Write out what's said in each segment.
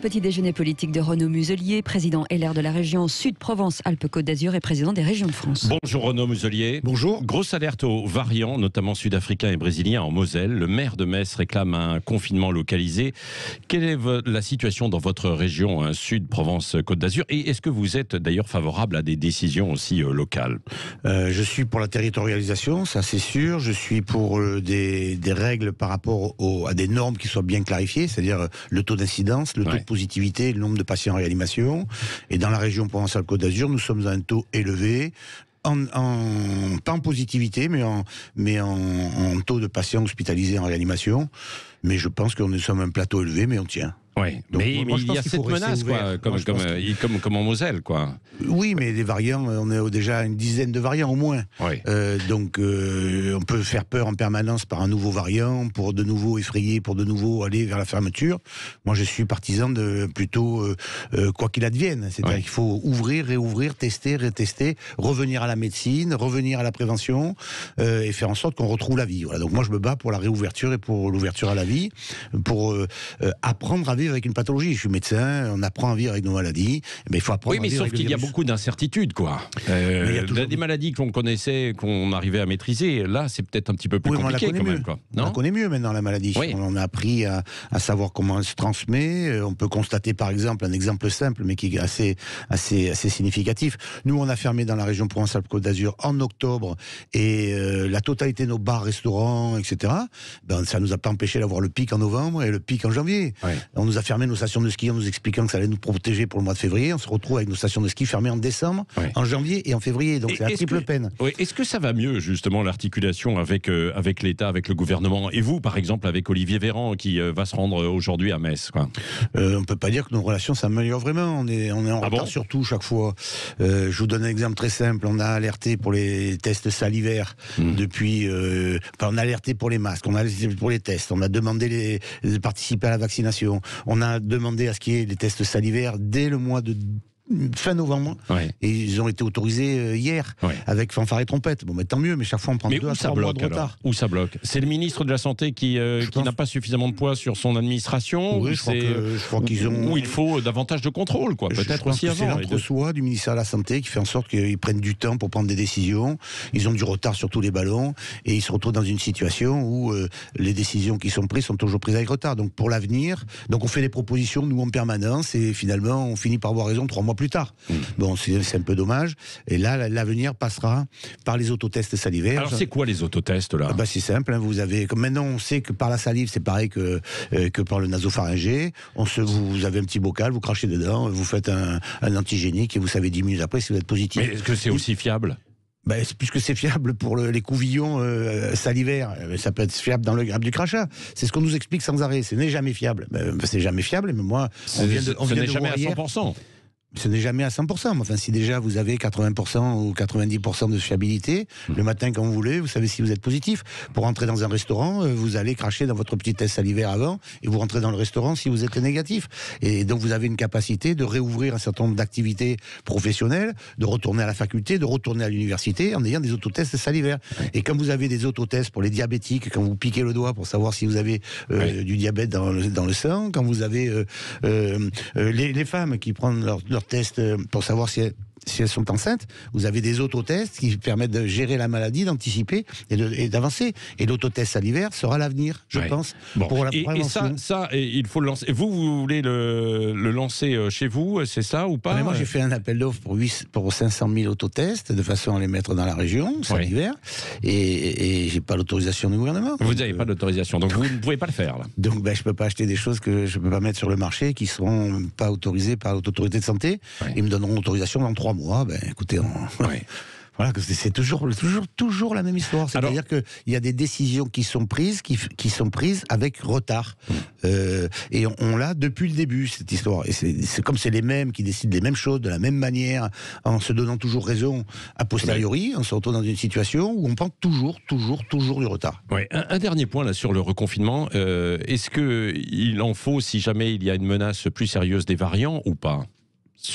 petit déjeuner politique de Renaud Muselier, président LR de la région Sud-Provence-Alpes-Côte d'Azur et président des régions de France. Bonjour Renaud Muselier. Bonjour. Grosse alerte aux variants, notamment sud-africains et brésiliens en Moselle. Le maire de Metz réclame un confinement localisé. Quelle est la situation dans votre région Sud-Provence-Côte d'Azur? Et est-ce que vous êtes d'ailleurs favorable à des décisions aussi locales? Je suis pour la territorialisation, ça c'est sûr. Je suis pour des règles par rapport à des normes qui soient bien clarifiées, c'est-à-dire le taux d'incidence, le taux de positivité, le nombre de patients en réanimation. Et dans la région Provence-Alpes-Côte d'Azur, nous sommes à un taux élevé. Pas en positivité, mais en taux de patients hospitalisés en réanimation. Mais je pense que nous sommes à un plateau élevé, mais on tient. Oui, mais il y a cette menace, quoi, comme en Moselle, quoi. Oui, mais des variants, on est déjà à une dizaine de variants au moins. Oui. Donc, on peut faire peur en permanence par un nouveau variant, pour de nouveau effrayer, pour de nouveau aller vers la fermeture. Moi, je suis partisan de plutôt quoi qu'il advienne. C'est-à-dire qu'il faut ouvrir, réouvrir, tester, retester, revenir à la médecine, revenir à la prévention, et faire en sorte qu'on retrouve la vie. Voilà. Donc, moi, je me bats pour la réouverture et pour l'ouverture à la vie, pour apprendre à vivre avec une pathologie. Je suis médecin, on apprend à vivre avec nos maladies, mais il faut apprendre à vivre avec le virus. Sauf qu'il y a beaucoup d'incertitudes, quoi. Des maladies qu'on connaissait, qu'on arrivait à maîtriser, là, c'est peut-être un petit peu plus compliqué quand même, quoi. On la connaît mieux maintenant, la maladie. Oui. On a appris à savoir comment elle se transmet. On peut constater, par exemple, un exemple simple, mais qui est assez significatif. Nous, on a fermé dans la région Provence-Alpes-Côte d'Azur en octobre, et la totalité de nos bars, restaurants, etc., ça nous a pas empêché d'avoir le pic en novembre et le pic en janvier. Oui. On nous a fermé nos stations de ski en nous expliquant que ça allait nous protéger pour le mois de février. On se retrouve avec nos stations de ski fermées en décembre, en janvier et en février. Donc c'est la triple peine. Oui. Est-ce que ça va mieux, justement, l'articulation avec l'État, avec le gouvernement? Et vous, par exemple, avec Olivier Véran, qui va se rendre aujourd'hui à Metz, quoi. On ne peut pas dire que nos relations s'améliorent vraiment. On est en retard sur tout chaque fois. Je vous donne un exemple très simple. On a alerté pour les tests salivaires depuis... on a alerté pour les masques, on a alerté pour les tests, on a demandé de participer à la vaccination. On a demandé à ce qu'il y ait les tests salivaires dès le mois de fin novembre, et ils ont été autorisés hier, avec fanfare et trompette. Bon, mais tant mieux, mais chaque fois on prend 2 à 3 mois de retard. Où ça bloque? C'est le ministre de la Santé qui n'a pas suffisamment de poids sur son administration? Oui, je crois qu'ils ont... Où il faut davantage de contrôle, quoi. Peut-être aussi avant. C'est l'entre-soi du ministère de la Santé qui fait en sorte qu'ils prennent du temps pour prendre des décisions. Ils ont du retard sur tous les ballons, et ils se retrouvent dans une situation où les décisions qui sont prises sont toujours prises avec retard. Donc pour l'avenir, on fait des propositions, nous, en permanence, et finalement on finit par avoir raison 3 mois plus tard. Bon, c'est un peu dommage. Et là, l'avenir passera par les autotests salivaires. Alors, c'est quoi les autotests, là? C'est simple. Vous avez, comme maintenant, on sait que par la salive, c'est pareil que par le nasopharyngé. Vous avez un petit bocal, vous crachez dedans, vous faites un antigénique, et vous savez 10 minutes après si vous êtes positif. Mais est-ce que c'est aussi fiable? Puisque c'est fiable pour les couvillons salivaires, ça peut être fiable dans le grappe du crachat. C'est ce qu'on nous explique sans arrêt. Ce n'est jamais fiable. C'est jamais fiable, mais moi, ce n'est jamais à 100%. Ce n'est jamais à 100%. Enfin, si déjà vous avez 80% ou 90% de fiabilité, le matin quand vous voulez, vous savez si vous êtes positif. Pour rentrer dans un restaurant, vous allez cracher dans votre petit test salivaire avant, et vous rentrez dans le restaurant si vous êtes négatif. Et donc vous avez une capacité de réouvrir un certain nombre d'activités professionnelles, de retourner à la faculté, de retourner à l'université en ayant des autotests salivaires. Et quand vous avez des autotests pour les diabétiques, quand vous piquez le doigt pour savoir si vous avez du diabète dans le sang, quand vous avez les femmes qui prennent leur test pour savoir si elles sont enceintes, vous avez des autotests qui permettent de gérer la maladie, d'anticiper et d'avancer. Et l'autotest salivaire sera l'avenir, je pense, pour la prévention. Et ça, il faut le lancer. Vous voulez le lancer chez vous, c'est ça ou pas? Moi, j'ai fait un appel d'offres pour 500 000 autotests, de façon à les mettre dans la région, salivaire, et j'ai pas l'autorisation du gouvernement. Vous n'avez pas l'autorisation, donc vous ne pouvez pas le faire, là. Donc, je peux pas acheter des choses que je peux pas mettre sur le marché, qui seront pas autorisées par l'autorité de santé. Ils me donneront l'autorisation dans 3 mois. Écoutez, voilà, c'est toujours la même histoire. C'est-à-dire qu'il y a des décisions qui sont prises, qui sont prises avec retard. Et on l'a depuis le début, cette histoire. Et c'est comme c'est les mêmes qui décident les mêmes choses, de la même manière, en se donnant toujours raison a posteriori, on se retrouve dans une situation où on prend toujours du retard. Un dernier point là sur le reconfinement. Est-ce qu'il en faut si jamais il y a une menace plus sérieuse des variants ou pas?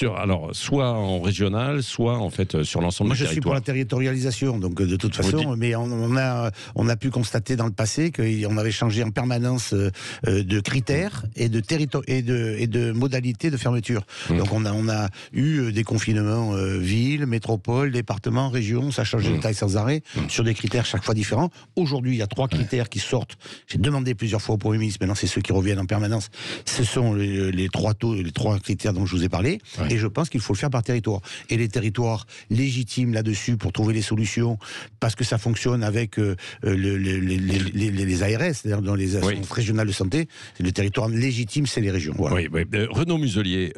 Alors, soit en régional, soit en fait sur l'ensemble Moi, du je suis pour la territoire. territorialisation, donc de toute façon, mais on a pu constater dans le passé qu'on avait changé en permanence de critères et de modalités de fermeture. Donc on a eu des confinements ville, métropole, département, région, ça change de taille sans arrêt, sur des critères chaque fois différents. Aujourd'hui, il y a 3 critères qui sortent. J'ai demandé plusieurs fois au Premier ministre, maintenant c'est ceux qui reviennent en permanence. Ce sont les 3 critères dont je vous ai parlé. Et je pense qu'il faut le faire par territoire. Et les territoires légitimes là-dessus pour trouver les solutions, parce que ça fonctionne avec les ARS, c'est-à-dire dans les agences régionales de santé, le territoire légitime, c'est les régions. Voilà. Oui. Renaud Muselier,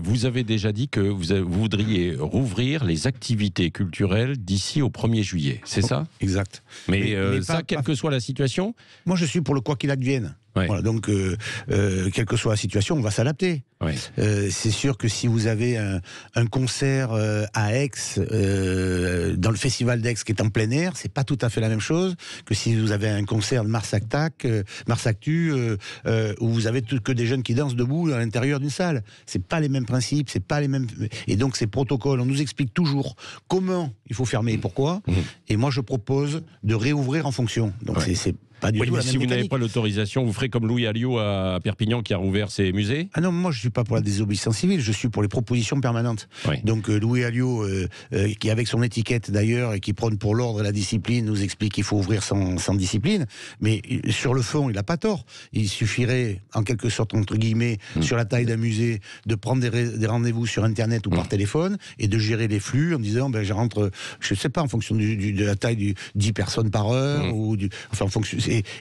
vous avez déjà dit que vous voudriez rouvrir les activités culturelles d'ici au 1er juillet, c'est ça? Exact. Mais ça, quelle que soit la situation? Moi, je suis pour le quoi qu'il advienne. Voilà, donc, quelle que soit la situation, on va s'adapter. C'est sûr que si vous avez un concert à Aix, dans le festival d'Aix qui est en plein air, c'est pas tout à fait la même chose que si vous avez un concert de Mars Actu, où vous avez que des jeunes qui dansent debout à l'intérieur d'une salle. C'est pas les mêmes principes, c'est pas les mêmes. Et donc, ces protocoles, on nous explique toujours comment il faut fermer et pourquoi. Et moi, je propose de réouvrir en fonction. Donc, c'est pas du tout la même si vous mécanique. n'avez pas l'autorisation, vous ferez comme Louis Alliot à Perpignan qui a rouvert ses musées? Ah non, moi je suis pas pour la désobéissance civile, je suis pour les propositions permanentes. Donc Louis Alliot, qui avec son étiquette d'ailleurs et qui prône pour l'ordre et la discipline, nous explique qu'il faut ouvrir sans discipline. Mais sur le fond, il n'a pas tort. Il suffirait, en quelque sorte, entre guillemets, sur la taille d'un musée, de prendre des rendez-vous sur Internet ou par téléphone et de gérer les flux en disant, je rentre, je sais pas, en fonction de la taille du 10 personnes par heure, enfin en fonction.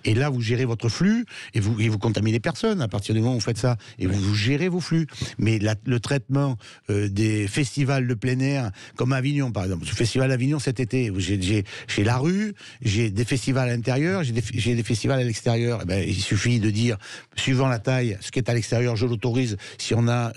Et là, vous gérez votre flux et vous contaminez personne à partir du moment où vous faites ça. Et vous gérez vos flux. Mais le traitement des festivals de plein air, comme à Avignon, par exemple. Le festival d'Avignon cet été, j'ai la rue, j'ai des festivals à l'intérieur, j'ai des festivals à l'extérieur. Il suffit de dire, suivant la taille, ce qui est à l'extérieur, je l'autorise si on a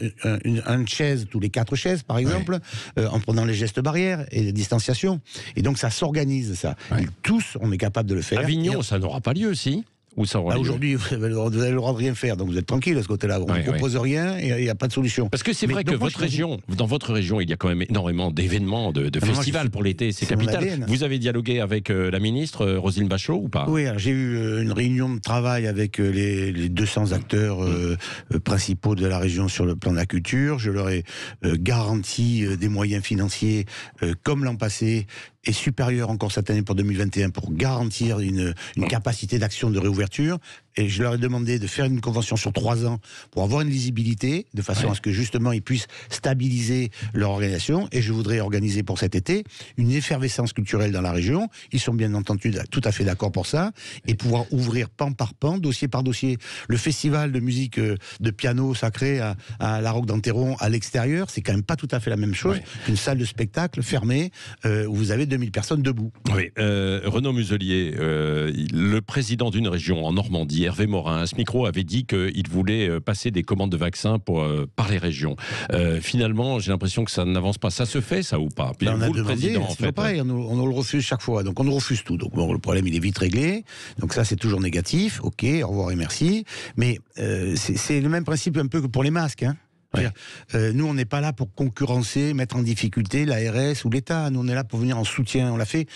une chaise, tous les 4 chaises, par exemple, en prenant les gestes barrières et les distanciations. Et donc, ça s'organise, ça. Et tous, on est capable de le faire. Avignon, ça n'aura pas lieu, si? Ou ça aura lieu? Aujourd'hui, vous avez le droit de rien faire, donc vous êtes tranquille de ce côté-là. On ne propose rien et il n'y a pas de solution. Parce que c'est vrai que dans votre région, il y a quand même énormément d'événements, de festivals pour l'été, c'est capital. Vous avez dialogué avec la ministre, Roselyne Bachelot, ou pas? Oui, j'ai eu une réunion de travail avec les 200 acteurs principaux de la région sur le plan de la culture. Je leur ai garanti des moyens financiers comme l'an passé, et supérieur encore cette année pour 2021 pour garantir une capacité d'action de réouverture. Et je leur ai demandé de faire une convention sur 3 ans pour avoir une lisibilité, de façon à ce que justement ils puissent stabiliser leur organisation. Et je voudrais organiser pour cet été une effervescence culturelle dans la région. Ils sont bien entendu tout à fait d'accord pour ça. Et pouvoir ouvrir pan par pan, dossier par dossier. Le festival de musique de piano sacré à la Roque d'Enterron à l'extérieur, c'est quand même pas tout à fait la même chose qu'une salle de spectacle fermée où vous avez 2000 personnes debout. Oui, Renaud Muselier, le président d'une région en Normandie, Hervé Morin, à ce micro, avait dit qu'il voulait passer des commandes de vaccins par les régions. Finalement, j'ai l'impression que ça n'avance pas. Ça se fait, ça, ou pas? On a demandé, c'est pareil, on nous le refuse chaque fois. Donc on nous refuse tout. Donc bon, le problème, il est vite réglé. Donc ça, c'est toujours négatif. Ok, au revoir et merci. Mais c'est le même principe un peu que pour les masques, hein. Nous, on n'est pas là pour concurrencer, mettre en difficulté l'ARS ou l'État. Nous, on est là pour venir en soutien. On l'a fait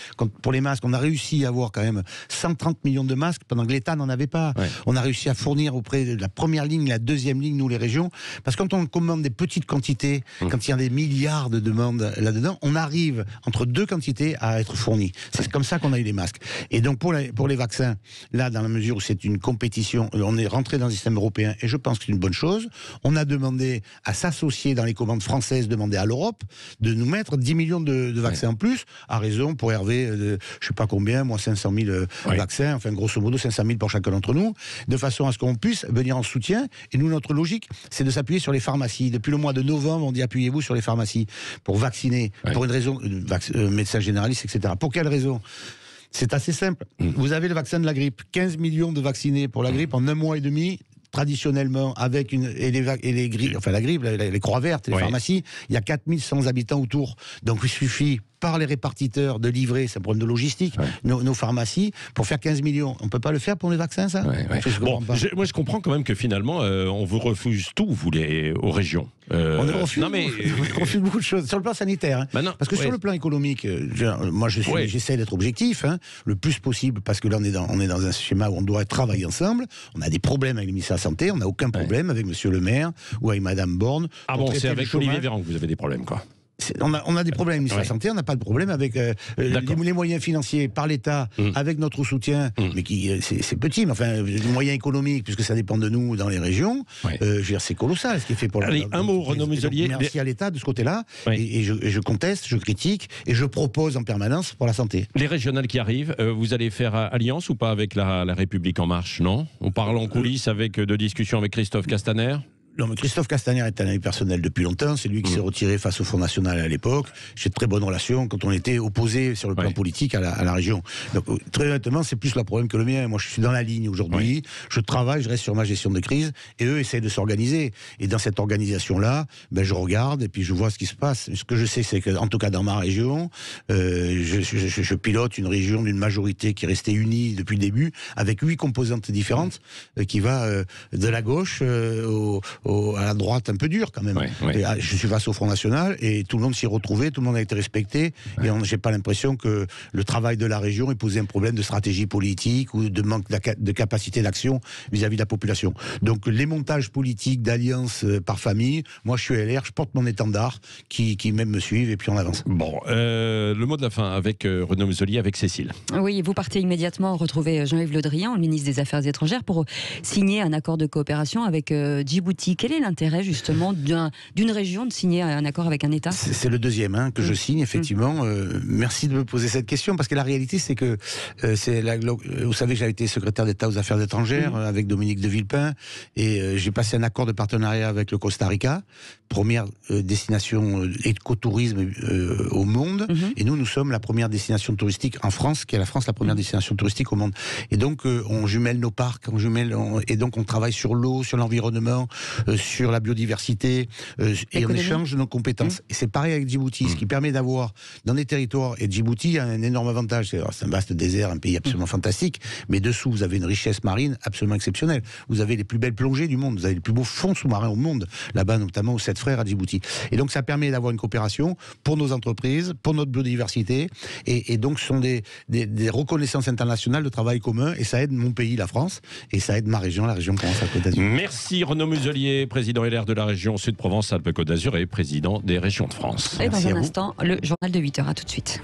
pour les masques. On a réussi à avoir quand même 130 millions de masques pendant que l'État n'en avait pas. On a réussi à fournir auprès de la première ligne, la deuxième ligne, nous, les régions. Parce que quand on commande des petites quantités, quand il y a des milliards de demandes là-dedans, on arrive entre 2 quantités à être fourni. C'est comme ça qu'on a eu les masques. Et donc, pour les vaccins, là, dans la mesure où c'est une compétition, on est rentré dans le système européen et je pense que c'est une bonne chose. On a demandé à s'associer dans les commandes françaises, demander à l'Europe de nous mettre 10 millions de vaccins en plus, à raison pour Hervé, je sais pas combien, moi 500 000 vaccins, enfin grosso modo 500 000 pour chacun d'entre nous, de façon à ce qu'on puisse venir en soutien. Et nous, notre logique, c'est de s'appuyer sur les pharmacies. Depuis le mois de novembre, on dit appuyez-vous sur les pharmacies pour vacciner, pour une raison, médecin généraliste, etc. Pour quelle raison ? C'est assez simple. Vous avez le vaccin de la grippe, 15 millions de vaccinés pour la grippe en 1 mois et demi. Traditionnellement, avec les croix vertes, les pharmacies, il y a 4100 habitants autour. Donc il suffit par les répartiteurs de livrer, c'est un problème de logistique, nos pharmacies, pour faire 15 millions. On ne peut pas le faire pour les vaccins, ça? Moi, je comprends quand même que finalement, on vous refuse tout, vous, aux régions. On refuse beaucoup de choses sur le plan sanitaire. Hein. Parce que sur le plan économique, moi j'essaie d'être objectif, hein, le plus possible, parce que là on est dans un schéma où on doit travailler ensemble. On a des problèmes avec le ministère de la Santé, on n'a aucun problème avec Monsieur le maire ou avec Madame Borne. Ah bon, c'est avec Olivier Véran que vous avez des problèmes, quoi. On a des problèmes avec le ministère de la Santé, on n'a pas de problème avec les moyens financiers par l'État, avec notre soutien, mais c'est petit, mais enfin, les moyens économiques, puisque ça dépend de nous dans les régions, je veux dire, c'est colossal ce qui est fait pour un mot, Renaud Muselier. Merci à l'État de ce côté-là, et je conteste, je critique, et je propose en permanence pour la santé. Les régionales qui arrivent, vous allez faire alliance ou pas avec la République En Marche, non? On parle en coulisses de discussions avec Christophe Castaner? Non, mais Christophe Castaner est un ami personnel depuis longtemps. C'est lui qui s'est retiré face au Front National à l'époque. J'ai de très bonnes relations quand on était opposés sur le plan politique à la région. Donc, très honnêtement, c'est plus leur problème que le mien. Moi, je suis dans la ligne aujourd'hui. Je travaille, je reste sur ma gestion de crise. Et eux essayent de s'organiser. Et dans cette organisation-là, je regarde et puis je vois ce qui se passe. Ce que je sais, c'est qu'en tout cas dans ma région, je pilote une région d'une majorité qui est restée unie depuis le début, avec 8 composantes différentes, qui va de la gauche à la droite un peu dur quand même. Je suis face au Front National et tout le monde s'y est retrouvé, tout le monde a été respecté et j'ai pas l'impression que le travail de la région ait posé un problème de stratégie politique ou de manque de capacité d'action vis-à-vis de la population. Donc les montages politiques d'alliance par famille, moi je suis LR, je porte mon étendard qui même me suivent et puis on avance. Bon, le mot de la fin avec Renaud Muselier, avec Cécile. Oui, vous partez immédiatement retrouver Jean-Yves Le Drian, le ministre des Affaires étrangères, pour signer un accord de coopération avec Djibouti. Quel est l'intérêt justement d'une région de signer un accord avec un État? C'est le deuxième que je signe, effectivement. Merci de me poser cette question, parce que la réalité, c'est que vous savez que j'avais été secrétaire d'État aux Affaires étrangères avec Dominique de Villepin, et j'ai passé un accord de partenariat avec le Costa Rica, première destination écotourisme au monde, et nous sommes la première destination touristique en France, qui est la France la première destination touristique au monde. Et donc, on jumelle nos parcs, et donc on travaille sur l'eau, sur l'environnement, sur la biodiversité, et on échange nos compétences. Et c'est pareil avec Djibouti, ce qui permet d'avoir dans des territoires, et Djibouti a un énorme avantage, c'est un vaste désert, un pays absolument fantastique, mais dessous vous avez une richesse marine absolument exceptionnelle. Vous avez les plus belles plongées du monde, vous avez les plus beaux fonds sous-marins au monde, là-bas notamment aux 7 frères à Djibouti. Et donc ça permet d'avoir une coopération pour nos entreprises, pour notre biodiversité, et donc ce sont des reconnaissances internationales de travail commun, et ça aide mon pays, la France, et ça aide ma région, la région Provence-Alpes-Côte d'Azur. Merci Renaud Muselier, président LR de la région Sud-Provence-Alpes-Côte d'Azur et président des régions de France. Et dans un instant, le journal de 8h. À tout de suite.